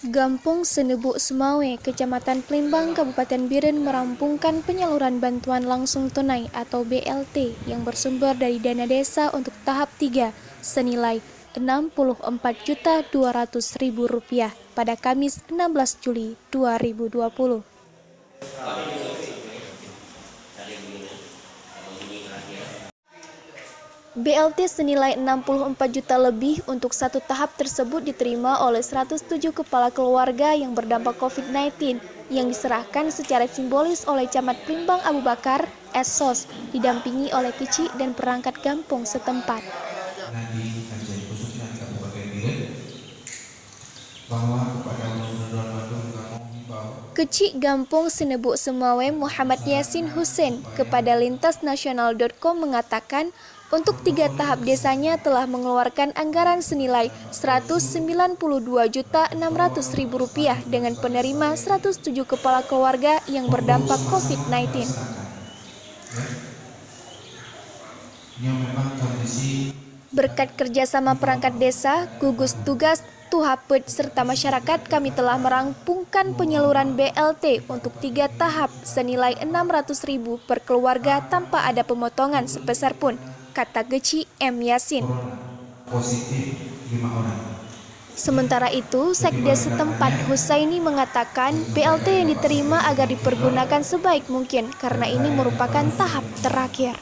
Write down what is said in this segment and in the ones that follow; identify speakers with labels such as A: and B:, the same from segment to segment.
A: Gampung Senebuk Semawe, Kecamatan Plimbang, Kabupaten Biren merampungkan penyaluran bantuan langsung tunai atau BLT yang bersumber dari dana desa untuk tahap 3 senilai Rp64.200.000 pada Kamis 16 Juli 2020. BLT senilai 64 juta lebih untuk satu tahap tersebut diterima oleh 107 kepala keluarga yang berdampak COVID-19 yang diserahkan secara simbolis oleh Camat Plimbang Abu Bakar, Esos, didampingi oleh kecik dan perangkat kampung setempat. Kecik Gampung Senebuk Semawe Muhammad Yasin Hussein kepada lintasnasional.com mengatakan untuk 3 tahap desanya telah mengeluarkan anggaran senilai Rp192.600.000 dengan penerima 107 kepala keluarga yang berdampak COVID-19. Berkat kerjasama perangkat desa, gugus tugas, Tuhapet, serta masyarakat, kami telah merampungkan penyaluran BLT untuk 3 tahap senilai Rp600.000 per keluarga tanpa ada pemotongan sepeser pun, kata Geci M. Yasin. Sementara itu, Sekdes setempat Husaini mengatakan BLT yang diterima agar dipergunakan sebaik mungkin karena ini merupakan tahap terakhir.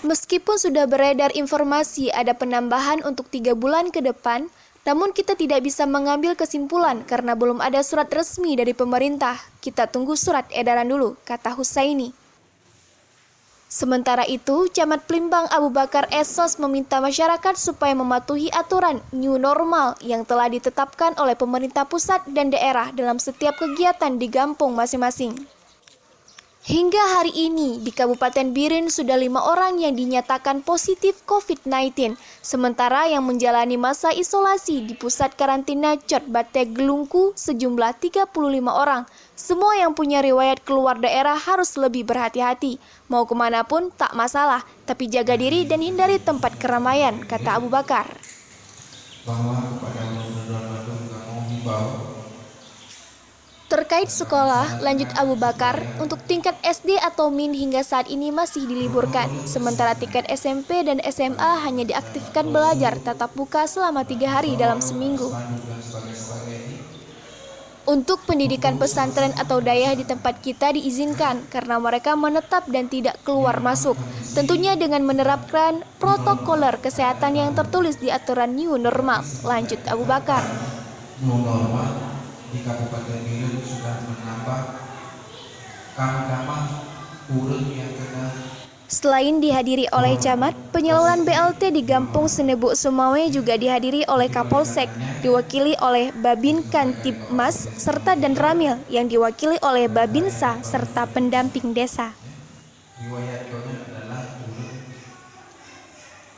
A: Meskipun sudah beredar informasi ada penambahan untuk 3 bulan ke depan, namun kita tidak bisa mengambil kesimpulan karena belum ada surat resmi dari pemerintah. Kita tunggu surat edaran dulu, kata Husaini. Sementara itu, Camat Plimbang Abu Bakar Esos meminta masyarakat supaya mematuhi aturan new normal yang telah ditetapkan oleh pemerintah pusat dan daerah dalam setiap kegiatan di kampung masing-masing. Hingga hari ini, di Kabupaten Biren sudah 5 orang yang dinyatakan positif COVID-19, sementara yang menjalani masa isolasi di pusat karantina Cot Bate Gelungku sejumlah 35 orang. Semua yang punya riwayat keluar daerah harus lebih berhati-hati. Mau kemanapun tak masalah, tapi jaga diri dan hindari tempat keramaian, kata Abu Bakar. Terkait sekolah, lanjut Abu Bakar, untuk tingkat SD atau MIN hingga saat ini masih diliburkan. Sementara tingkat SMP dan SMA hanya diaktifkan belajar tatap muka selama 3 hari dalam seminggu. Untuk pendidikan pesantren atau dayah di tempat kita diizinkan karena mereka menetap dan tidak keluar masuk. Tentunya dengan menerapkan protokoler kesehatan yang tertulis di aturan new normal, lanjut Abu Bakar.
B: Di Kabupaten Biren sudah menambah kamar urut yang kena.
A: Selain dihadiri oleh camat, penyaluran BLT di Gampung Senebuk Semawe juga dihadiri oleh Kapolsek, diwakili oleh Babin Kantipmas, serta dan Ramil yang diwakili oleh Babinsa serta pendamping desa.